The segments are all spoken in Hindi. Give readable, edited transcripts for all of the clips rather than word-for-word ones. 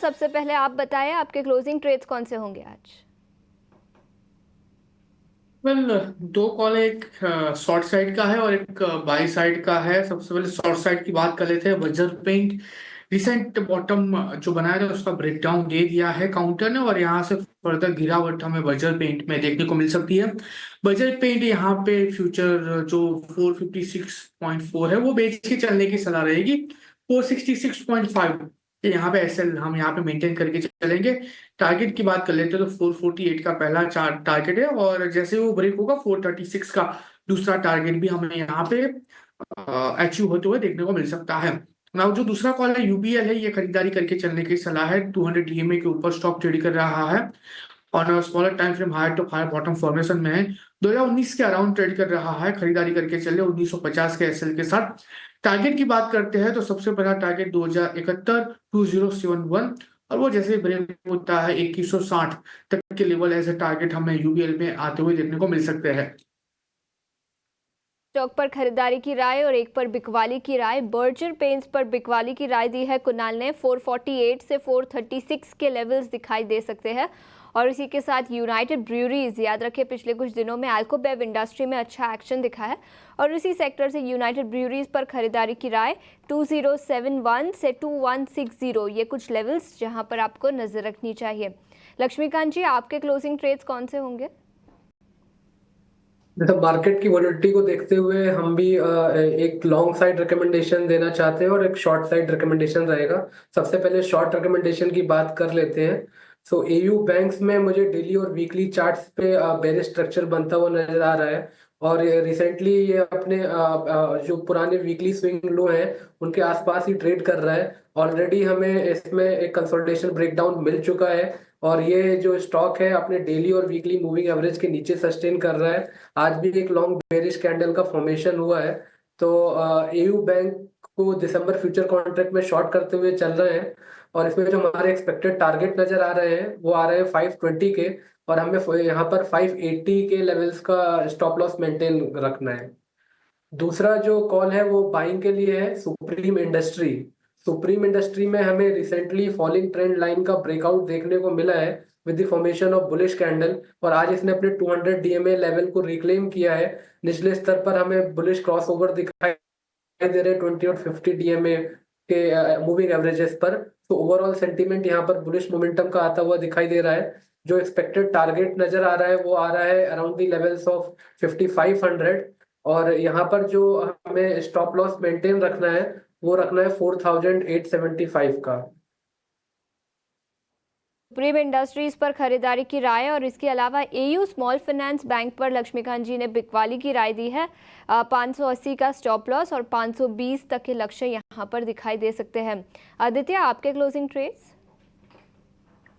सबसे पहले आप बताएं आपके क्लोजिंग ट्रेड्स कौन से होंगे आज? वेल, दो कॉल, एक शॉर्ट साइड का है और एक बाई साइड का है। सबसे पहले शॉर्ट साइड की बात कर लेते हैं। बजर पेंट रिसेंट बॉटम जो बनाया था उसका ब्रेकडाउन दे दिया है काउंटर ने, और यहाँ से फर्दर गिरावट हमें बजर पेंट में देखने को मिल सकती है। बजर पेंट यहाँ पे फ्यूचर जो 456.4 है वो बेच के चलने की सलाह रहेगी। 466.5 यहाँ पे एसएल हम यहाँ पे मेंटेन करके चलेंगे। टारगेट की बात कर लेते हैं तो 448 का पहला टारगेट है, और जैसे वो ब्रेक होगा 436 का दूसरा टारगेट भी हमें यहाँ पे अचीव होते हुए देखने को मिल सकता है। ना जो दूसरा कॉल है यूबीएल है, ये खरीदारी करके चलने की सलाह है। 200 डीएमए के ऊपर स्टॉक ट्रेड कर रहा है और smaller time frame higher to higher bottom formation में है। 2019 के अराउंड ट्रेड कर रहा है, खरीदारी करके चले 1950 के एसएल के साथ। टारगेट की बात करते हैं तो सबसे बड़ा टारगेट 2071 2071, और वो जैसे ब्रेक होता है 2160 तक के लेवल एज ए टारगेट हमें यूबीएल में आते हुए देखने को मिल सकते हैं। स्टॉक पर खरीदारी की राय और एक पर बिकवाली की राय। बर्जर पेंट्स पर बिकवाली की राय दी है कुणाल ने। 448 से 436 के लेवल्स दिखाई दे सकते हैं। और इसी के साथ यूनाइटेड ब्रूअरीज, याद रखें पिछले कुछ दिनों में अल्कोबेव इंडस्ट्री में अच्छा एक्शन दिखा है, और इसी सेक्टर से यूनाइटेड ब्रूअरीज पर खरीदारी की राय। 2071 से 2160 ये कुछ लेवल्स जहां पर आपको नजर रखनी चाहिए। लक्ष्मीकांत जी, आपके क्लोजिंग ट्रेड्स कौन से होंगे? जैसे मार्केट की वोलेटिलिटी को देखते हुए हम भी एक लॉन्ग साइड रिकमेंडेशन देना चाहते हैं और एक शॉर्ट साइड रिकमेंडेशन रहेगा। सबसे पहले शॉर्ट रिकमेंडेशन की बात कर लेते हैं। सो एयू बैंक्स में मुझे डेली और वीकली चार्ट्स पे बेरिश स्ट्रक्चर बनता हुआ नजर आ रहा है, और रिसेंटली ये अपने जो पुराने वीकली स्विंग लो हैं उनके आसपास ही ट्रेड कर रहा है। ऑलरेडी हमें इसमें एक कंसोलिडेशन ब्रेकडाउन मिल चुका है, और ये जो स्टॉक है अपने डेली और वीकली मूविंग एवरेज के नीचे सस्टेन कर रहा है। आज भी एक लॉन्ग बेरिश कैंडल का फॉर्मेशन हुआ है। तो एयू बैंक को दिसंबर फ्यूचर कॉन्ट्रैक्ट में शॉर्ट करते हुए चल रहे हैं, और इसमें जो हमारे एक्सपेक्टेड टारगेट नजर आ रहे हैं वो आ रहे हैं 520 के, और हमें यहाँ पर 580 के लेवल्स का स्टॉप लॉस मेंटेन रखना है। दूसरा जो कॉल है वो बाइंग के लिए है, सुप्रीम इंडस्ट्री। सुप्रीम इंडस्ट्री में हमें रिसेंटली फॉलिंग ट्रेंड लाइन का ब्रेकआउट देखने को मिला है with the formation of bullish candle, और आज इसने अपने 200 डीएमए लेवल को रिक्लेम किया है। निचले स्तर पर हमें बुलिश क्रॉसओवर दिखाई दे रहे 20 और 50 डीएमए के मूविंग एवरेजेस पर। तो ओवरऑल सेंटीमेंट यहाँ पर बुलिश मोमेंटम का आता हुआ दिखाई दे रहा है। जो एक्सपेक्टेड टारगेट नजर आ रहा है वो आ रहा है अराउंड दी लेवल्स ऑफ 5500, और यहाँ पर जो हमें स्टॉप लॉस मेंटेन रखना है वो रखना है 4875 का। सुप्रीम इंडस्ट्रीज पर खरीदारी की राय, और इसके अलावा एयू स्मॉल फाइनेंस बैंक पर लक्ष्मीकांत जी ने बिकवाली की राय दी है। 580 का स्टॉप लॉस और 520 तक के लक्ष्य यहां पर दिखाई दे सकते हैं। आदित्य, आपके क्लोजिंग ट्रेड्स?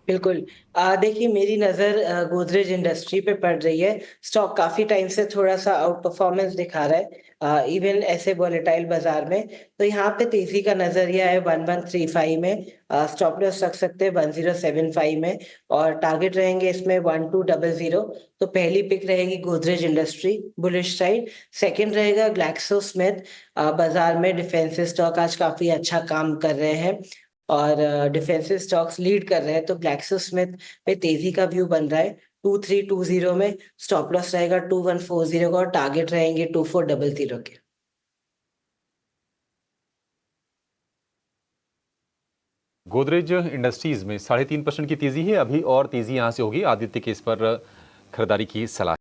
बिल्कुल। देखिए, मेरी नज़र गोदरेज इंडस्ट्री पे पड़ रही है। स्टॉक काफ़ी टाइम से थोड़ा सा आउट परफॉर्मेंस दिखा रहा है, इवन ऐसे वॉलेटाइल बाजार में। तो यहाँ पे तेजी का नज़रिया है 1135 में। स्टॉप लॉस रख सकते हैं 1075 में, और टारगेट रहेंगे इसमें 1200। तो पहली पिक रहेगी Godrej industry bullish side. Second रहेगा ग्लैक्सो स्मिथ। बाजार में डिफेंसिव स्टॉक आज काफ़ी अच्छा काम कर रहे हैं, और डिफेंसिव स्टॉक्स लीड कर रहे हैं। तो ग्लैक्सोस्मिथ पे तेजी का व्यू बन रहा है 2320 में। स्टॉप लॉस रहेगा 2140 का, और टारगेट रहेंगे 2400 के। गोदरेज इंडस्ट्रीज में 3.5% की तेजी है अभी, और तेजी यहां से होगी। आदित्य के इस पर खरीदारी की सलाह।